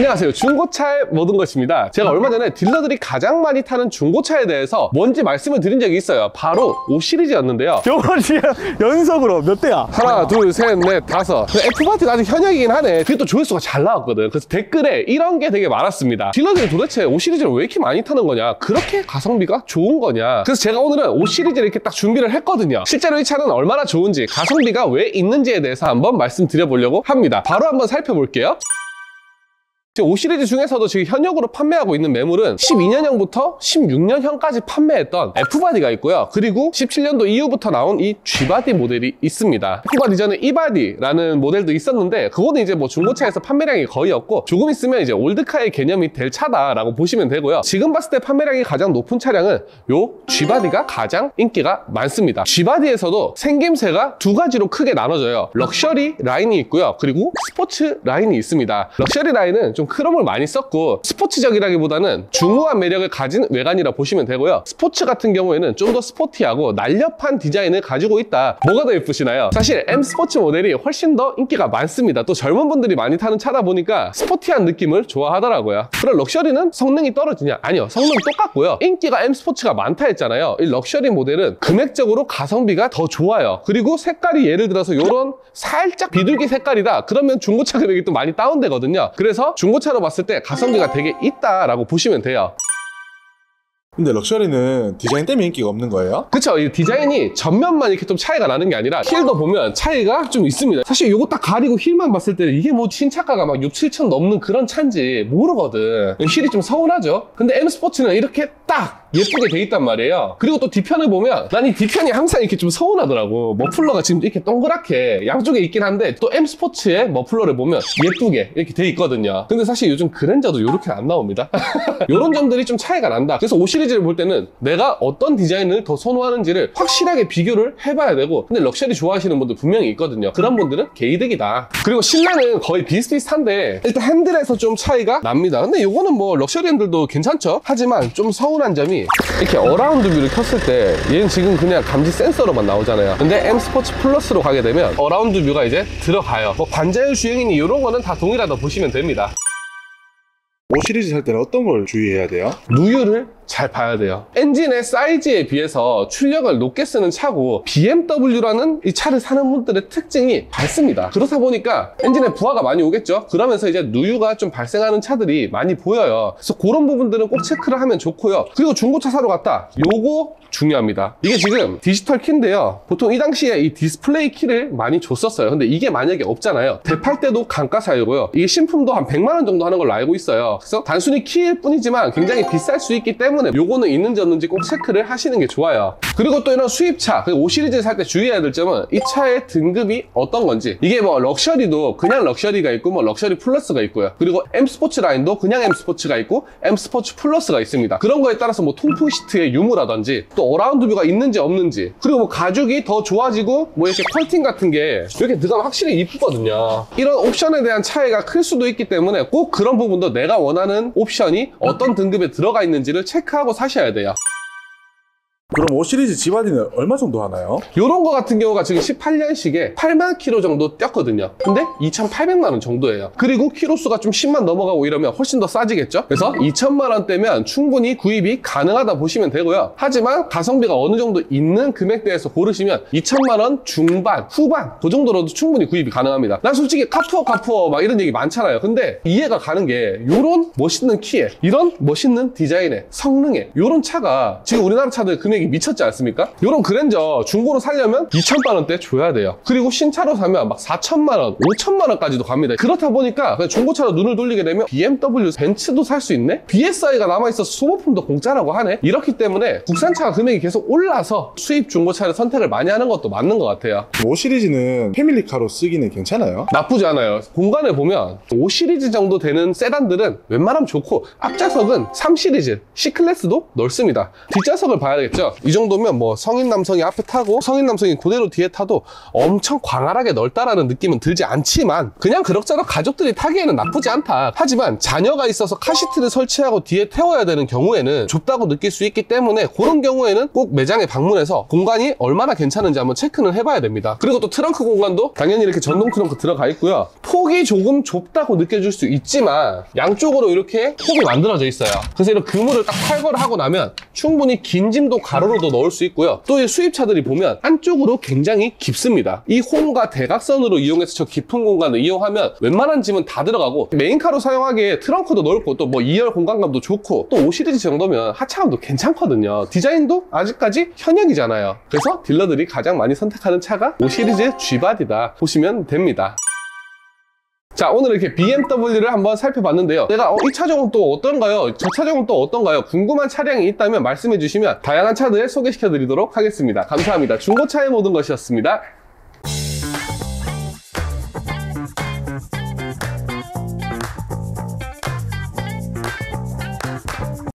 안녕하세요, 중고차의 모든 것입니다. 제가 얼마 전에 딜러들이 가장 많이 타는 중고차에 대해서 뭔지 말씀을 드린 적이 있어요. 바로 5 시리즈였는데요. 저거 지금 연속으로 몇 대야? 하나, 둘, 셋, 넷, 다섯. F파트가 아직 현역이긴 하네. 그게 또 조회수가 잘 나왔거든. 그래서 댓글에 이런 게 되게 많았습니다. 딜러들이 도대체 5 시리즈를 왜 이렇게 많이 타는 거냐, 그렇게 가성비가 좋은 거냐. 그래서 제가 오늘은 5 시리즈를 이렇게 딱 준비를 했거든요. 실제로 이 차는 얼마나 좋은지, 가성비가 왜 있는지에 대해서 한번 말씀드려보려고 합니다. 바로 한번 살펴볼게요. 지금 5 시리즈 중에서도 지금 현역으로 판매하고 있는 매물은 12년형부터 16년형까지 판매했던 F바디가 있고요. 그리고 17년도 이후부터 나온 이 G바디 모델이 있습니다. F바디 전에 E바디라는 모델도 있었는데 그거는 이제 뭐 중고차에서 판매량이 거의 없고 조금 있으면 이제 올드카의 개념이 될 차다라고 보시면 되고요. 지금 봤을 때 판매량이 가장 높은 차량은 요 G바디가 가장 인기가 많습니다. G바디에서도 생김새가 두 가지로 크게 나눠져요. 럭셔리 라인이 있고요. 그리고 스포츠 라인이 있습니다. 럭셔리 라인은 좀 크롬을 많이 썼고 스포츠적이라기보다는 중후한 매력을 가진 외관이라 보시면 되고요. 스포츠 같은 경우에는 좀 더 스포티하고 날렵한 디자인을 가지고 있다. 뭐가 더 예쁘시나요? 사실 M 스포츠 모델이 훨씬 더 인기가 많습니다. 또 젊은 분들이 많이 타는 차다 보니까 스포티한 느낌을 좋아하더라고요. 그럼 럭셔리는 성능이 떨어지냐? 아니요, 성능 똑같고요. 인기가 M 스포츠가 많다 했잖아요. 이 럭셔리 모델은 금액적으로 가성비가 더 좋아요. 그리고 색깔이 예를 들어서 이런 살짝 비둘기 색깔이다, 그러면 중고차 금액이 또 많이 다운되거든요. 그래서 중고차로 봤을 때 가성비가 되게 있다라고 보시면 돼요. 근데 럭셔리는 디자인 때문에 인기가 없는 거예요? 그쵸, 이 디자인이 전면만 이렇게 좀 차이가 나는 게 아니라 힐도 보면 차이가 좀 있습니다. 사실 이거 딱 가리고 힐만 봤을 때 이게 뭐 신차가가 막 6, 7천 넘는 그런 차인지 모르거든. 힐이 좀 서운하죠. 근데 M 스포츠는 이렇게 딱 예쁘게 돼 있단 말이에요. 그리고 또 뒤편을 보면 난 이 뒤편이 항상 이렇게 좀 서운하더라고. 머플러가 지금 이렇게 동그랗게 양쪽에 있긴 한데 또 M 스포츠의 머플러를 보면 예쁘게 이렇게 돼 있거든요. 근데 사실 요즘 그랜저도 이렇게 안 나옵니다. 이런 점들이 좀 차이가 난다. 그래서 5 시리즈를 볼 때는 내가 어떤 디자인을 더 선호하는지를 확실하게 비교를 해봐야 되고, 근데 럭셔리 좋아하시는 분들 분명히 있거든요. 그런 분들은 개이득이다. 그리고 실내는 거의 비슷비슷한데 일단 핸들에서 좀 차이가 납니다. 근데 이거는 뭐 럭셔리 핸들도 괜찮죠. 하지만 좀 서운한 점이 이렇게 어라운드 뷰를 켰을 때 얘는 지금 그냥 감지 센서로만 나오잖아요. 근데 M 스포츠 플러스로 가게 되면 어라운드 뷰가 이제 들어가요. 뭐 관자율 주행이니 이런 거는 다 동일하다 보시면 됩니다. 5 시리즈 살 때는 어떤 걸 주의해야 돼요? 누유를 잘 봐야 돼요. 엔진의 사이즈에 비해서 출력을 높게 쓰는 차고, BMW라는 이 차를 사는 분들의 특징이 밝습니다. 그렇다 보니까 엔진에 부하가 많이 오겠죠. 그러면서 이제 누유가 좀 발생하는 차들이 많이 보여요. 그래서 그런 부분들은 꼭 체크를 하면 좋고요. 그리고 중고차 사러 갔다, 요거 중요합니다. 이게 지금 디지털 키인데요, 보통 이 당시에 이 디스플레이 키를 많이 줬었어요. 근데 이게 만약에 없잖아요. 대팔 때도 감가사이고요. 이게 신품도 한 100만 원 정도 하는 걸로 알고 있어요. 그래서 단순히 키일 뿐이지만 굉장히 비쌀 수 있기 때문에 요거는 있는지 없는지 꼭 체크를 하시는 게 좋아요. 그리고 또 이런 수입차, 5 시리즈 살 때 주의해야 될 점은 이 차의 등급이 어떤 건지. 이게 뭐 럭셔리도 그냥 럭셔리가 있고 뭐 럭셔리 플러스가 있고요. 그리고 M 스포츠 라인도 그냥 M 스포츠가 있고 M 스포츠 플러스가 있습니다. 그런 거에 따라서 뭐 통풍 시트의 유무라든지 또 어라운드 뷰가 있는지 없는지, 그리고 뭐 가죽이 더 좋아지고 뭐 이렇게 컬팅 같은 게 이렇게 들어가면 확실히 이쁘거든요. 이런 옵션에 대한 차이가 클 수도 있기 때문에 꼭 그런 부분도 내가 원하는 옵션이 어떤 등급에 들어가 있는지를 체크하고 사셔야 돼요. 그럼 5 시리즈 G바디는 얼마 정도 하나요? 요런 거 같은 경우가 지금 18년식에 8만 킬로 정도 뛰었거든요. 근데 2,800만 원 정도예요. 그리고 키로수가 좀 10만 넘어가고 이러면 훨씬 더 싸지겠죠? 그래서 2천만 원대면 충분히 구입이 가능하다 보시면 되고요. 하지만 가성비가 어느 정도 있는 금액대에서 고르시면 2천만 원 중반, 후반 그 정도로도 충분히 구입이 가능합니다. 난 솔직히 카푸어 막 이런 얘기 많잖아요. 근데 이해가 가는 게 요런 멋있는 키에 이런 멋있는 디자인에 성능에 요런 차가 지금 우리나라 차들 금액이 미쳤지 않습니까? 이런 그랜저 중고로 살려면 2천만 원대 줘야 돼요. 그리고 신차로 사면 막 4천만 원, 5천만 원까지도 갑니다. 그렇다 보니까 중고차로 눈을 돌리게 되면 BMW, 벤츠도 살 수 있네? BSI가 남아있어서 소모품도 공짜라고 하네? 이렇기 때문에 국산차가 금액이 계속 올라서 수입 중고차를 선택을 많이 하는 것도 맞는 것 같아요. 5 시리즈는 패밀리카로 쓰기는 괜찮아요? 나쁘지 않아요. 공간을 보면 5 시리즈 정도 되는 세단들은 웬만하면 좋고, 앞좌석은 3 시리즈 C클래스도 넓습니다. 뒷좌석을 봐야겠죠. 있고요. 이 정도면 뭐 성인 남성이 앞에 타고 성인 남성이 그대로 뒤에 타도 엄청 광활하게 넓다라는 느낌은 들지 않지만 그냥 그럭저럭 가족들이 타기에는 나쁘지 않다. 하지만 자녀가 있어서 카시트를 설치하고 뒤에 태워야 되는 경우에는 좁다고 느낄 수 있기 때문에 그런 경우에는 꼭 매장에 방문해서 공간이 얼마나 괜찮은지 한번 체크는 해봐야 됩니다. 그리고 또 트렁크 공간도 당연히 이렇게 전동 트렁크 들어가 있고요. 폭이 조금 좁다고 느껴질 수 있지만 양쪽으로 이렇게 폭이 만들어져 있어요. 그래서 이런 그물을 딱 탈거를 하고 나면 충분히 긴 짐도 가로로도 넣을 수 있고요. 또 이 수입차들이 보면 한쪽으로 굉장히 깊습니다. 이 홈과 대각선으로 이용해서 저 깊은 공간을 이용하면 웬만한 짐은 다 들어가고 메인카로 사용하기에 트렁크도 넓고 또 뭐 2열 공간감도 좋고 또 5 시리즈 정도면 하차감도 괜찮거든요. 디자인도 아직까지 현역이잖아요. 그래서 딜러들이 가장 많이 선택하는 차가 5 시리즈 G바디다 보시면 됩니다. 자, 오늘 이렇게 BMW를 한번 살펴봤는데요. 내가 이 차종은 또 어떤가요? 저 차종은 또 어떤가요? 궁금한 차량이 있다면 말씀해 주시면 다양한 차들 소개시켜 드리도록 하겠습니다. 감사합니다. 중고차의 모든 것이었습니다.